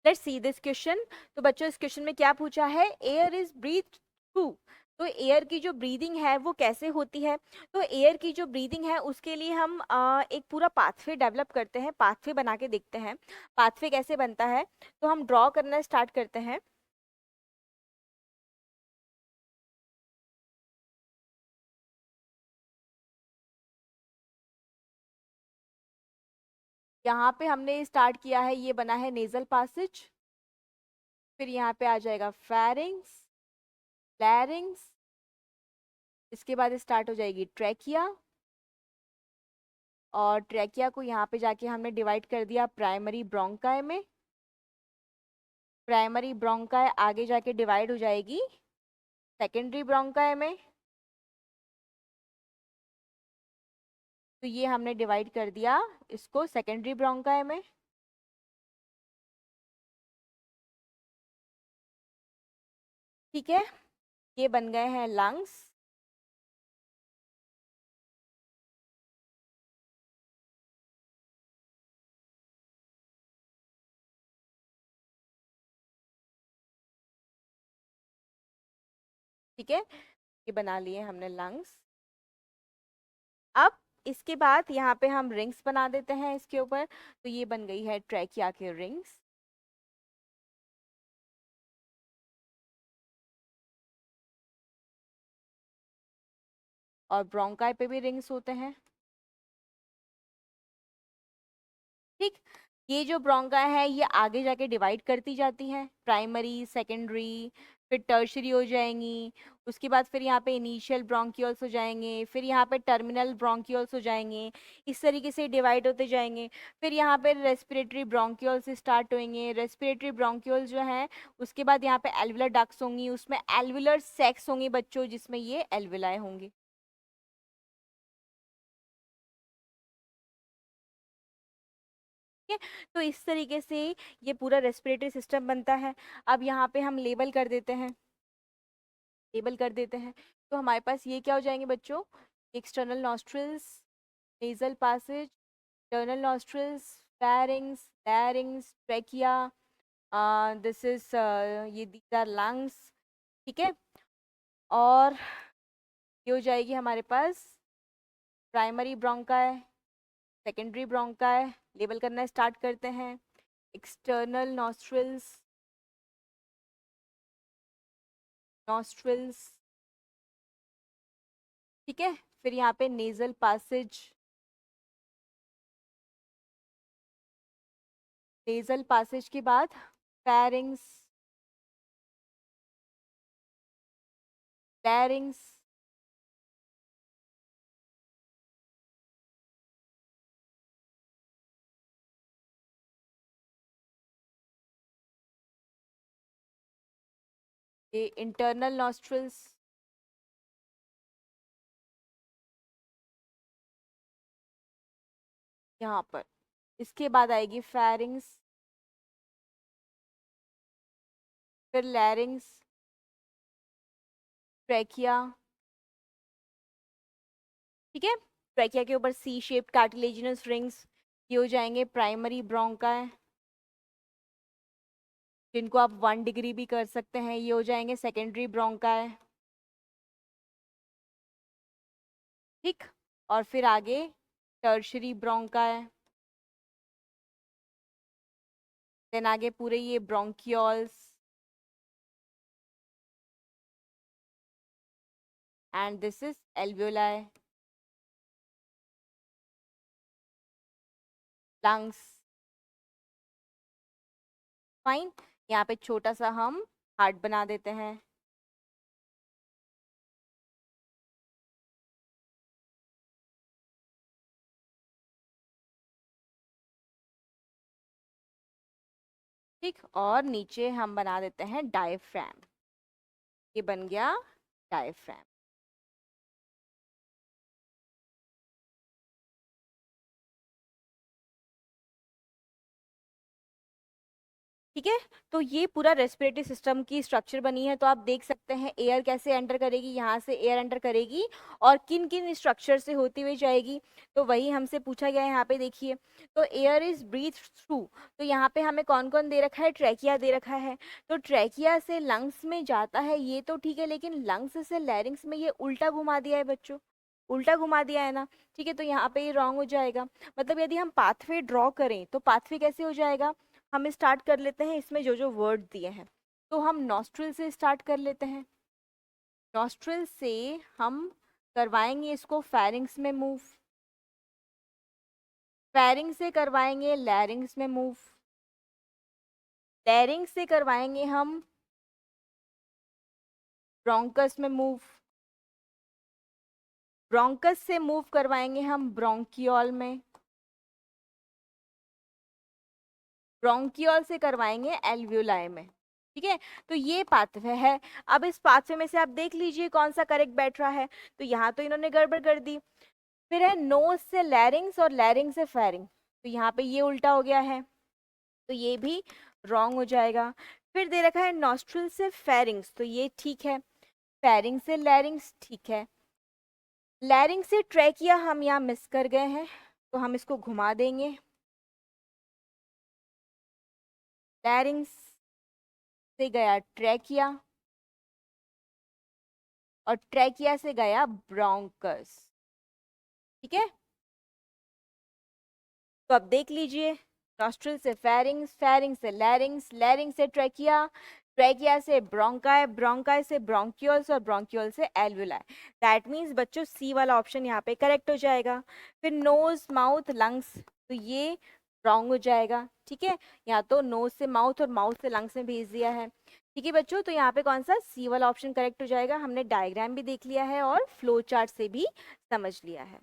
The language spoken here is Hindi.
Let's see this question. तो बच्चों इस क्वेश्चन में क्या पूछा है, एयर इज ब्रीथ थ्रू। तो एयर की जो ब्रीदिंग है वो कैसे होती है। तो एयर की जो ब्रीदिंग है उसके लिए हम एक पूरा पाथवे डेवलप करते हैं, पाथवे बना के देखते हैं। पाथवे कैसे बनता है, तो हम ड्रॉ करना स्टार्ट करते हैं। यहाँ पे हमने स्टार्ट किया है, ये बना है नेजल पासेज। फिर यहाँ पे आ जाएगा फेरिंग्स, लैरिंग्स। इसके बाद स्टार्ट हो जाएगी ट्रैकिया। और ट्रैकिया को यहाँ पे जाके हमने डिवाइड कर दिया प्राइमरी ब्रोंकाई में। प्राइमरी ब्रोंकाई आगे जाके डिवाइड हो जाएगी सेकेंडरी ब्रोंकाई में। तो ये हमने डिवाइड कर दिया इसको सेकेंडरी ब्रोंकाई में। ठीक है, ये बन गए हैं लंग्स। ठीक है, ये बना लिए हमने लंग्स। अब इसके बाद यहाँ पे हम रिंग्स बना देते हैं इसके ऊपर। तो ये बन गई है ट्रैकिया के रिंग्स। और ब्रोंकाई पे भी रिंग्स होते हैं। ठीक, ये जो ब्रोंकाई है ये आगे जाके डिवाइड करती जाती हैं, प्राइमरी, सेकेंडरी, फिर टर्शरी हो जाएंगी। उसके बाद फिर यहाँ पे इनिशियल ब्रोंक्यूल्स हो जाएंगे, फिर यहाँ पे टर्मिनल ब्रोंक्यूल्स हो जाएंगे। इस तरीके से डिवाइड होते जाएंगे। फिर यहाँ पे रेस्पिरेटरी ब्रोंक्यूल्स स्टार्ट होंगे। रेस्पिरेटरी ब्रोंक्यूल्स जो है उसके बाद यहाँ पे एल्वुलर डक्ट्स होंगी, उसमें एल्वुलर सैक्स होंगी बच्चों, जिसमें ये एल्वुलाई होंगी। ठीक है, तो इस तरीके से ये पूरा रेस्पिरेटरी सिस्टम बनता है। अब यहाँ पे हम लेबल कर देते हैं, लेबल कर देते हैं। तो हमारे पास ये क्या हो जाएंगे बच्चों, external nostrils, nasal passage, internal nostrils, pharynx, larynx, trachea, this is ये दीज आर लंग्स। ठीक है, और ये हो जाएगी हमारे पास primary bronchi, secondary bronchi. Label करना स्टार्ट करते हैं, एक्सटर्नल नॉस्ट्रिल्स, नॉस्ट्रिल्स। ठीक है, फिर यहाँ पे नेजल पासेज, नेजल पासेज के बाद फेरिंग्स, लैरिंग्स। ये इंटरनल नॉस्ट्रिल्स, यहाँ पर। इसके बाद आएगी फेरिंग्स, फिर लैरिंग्स, ट्रैकिया। ठीक है, ट्रैकिया के ऊपर सी शेप्ड कार्टिलेजिनस रिंग्स, ये हो जाएंगे प्राइमरी ब्रोंकाई, जिनको आप 1 डिग्री भी कर सकते हैं। ये हो जाएंगे सेकेंडरी ब्रोंकाई। ठीक, और फिर आगे टर्शरी ब्रोंकाई, देन आगे पूरे ये bronchioles, and this is alveoli, lungs. Fine, यहाँ पे छोटा सा हम हार्ट बना देते हैं। ठीक, और नीचे हम बना देते हैं डायफ्रैम। ये बन गया डायफ्रैम। ठीक है। तो ये पूरा रेस्पिरेटरी सिस्टम की स्ट्रक्चर बनी है। तो आप देख सकते हैं एयर कैसे एंटर करेगी, यहाँ से एयर एंटर करेगी और किन किन स्ट्रक्चर से होती हुई जाएगी, तो वही हमसे पूछा गया है यहाँ पे। देखिए, तो एयर इज ब्रीथ थ्रू, तो यहाँ पे हमें कौन कौन दे रखा है, ट्रैकिया दे रखा है। तो ट्रैकिया से लंग्स में जाता है, ये तो ठीक है, लेकिन लंग्स से लैरिंग्स में ये उल्टा घुमा दिया है बच्चों, उल्टा घुमा दिया है ना। ठीक है, तो यहाँ पे ये रॉन्ग हो जाएगा। मतलब यदि हम पाथवे ड्रॉ करें तो पाथवे कैसे हो जाएगा, हम स्टार्ट कर लेते हैं इसमें जो जो वर्ड दिए हैं। तो हम नॉस्ट्रिल से स्टार्ट कर लेते हैं, नॉस्ट्रिल से हम करवाएंगे इसको फेरिंग्स में मूव, फेरिंग से करवाएंगे लैरिंग्स में मूव, लैरिंग्स से करवाएंगे हम ब्रोंकस में मूव, ब्रोंकस से मूव करवाएंगे हम ब्रोंकियोल में, ब्रोंकियोल से करवाएंगे एल्वियोलाई में। ठीक है, तो ये पाथवे है। अब इस पाथवे में से आप देख लीजिए कौन सा करेक्ट बैठ रहा है। तो यहाँ तो इन्होंने गड़बड़ कर दी। फिर है नोज से लैरिंग्स और लैरिंग से फेरिंग, तो यहाँ पे ये उल्टा हो गया है, तो ये भी रॉन्ग हो जाएगा। फिर दे रखा है नॉस्ट्रिल से फेरिंग्स, तो ये ठीक है। फेरिंग से लैरिंग्स ठीक है। लैरिंग से ट्रैकिया हम यहाँ मिस कर गए हैं, तो हम इसको घुमा देंगे। लैरिंग्स से गया ट्रैकिया और ट्रैकिया से गया ब्रोंकस। ठीक है, तो अब देख लीजिए, नॉस्ट्रिल से फेरिंग्स, फेरिंग से लैरिंग्स, लैरिंग से ट्रैकिया, ट्रैकिया से ब्रोंकाई, ब्रोंकाई से ब्रोंक्यूल्स और ब्रोंक्यूल से एल्वुलाई। दैट मीन्स बच्चों सी वाला ऑप्शन यहाँ पे करेक्ट हो जाएगा। फिर नोज, माउथ, लंग्स, तो ये रॉन्ग हो जाएगा। ठीक है, यहाँ तो नोज से माउथ और माउथ से लंग्स में भेज दिया है। ठीक है बच्चों, तो यहाँ पे कौन सा सी वाला ऑप्शन करेक्ट हो जाएगा। हमने डायग्राम भी देख लिया है और फ्लो चार्ट से भी समझ लिया है।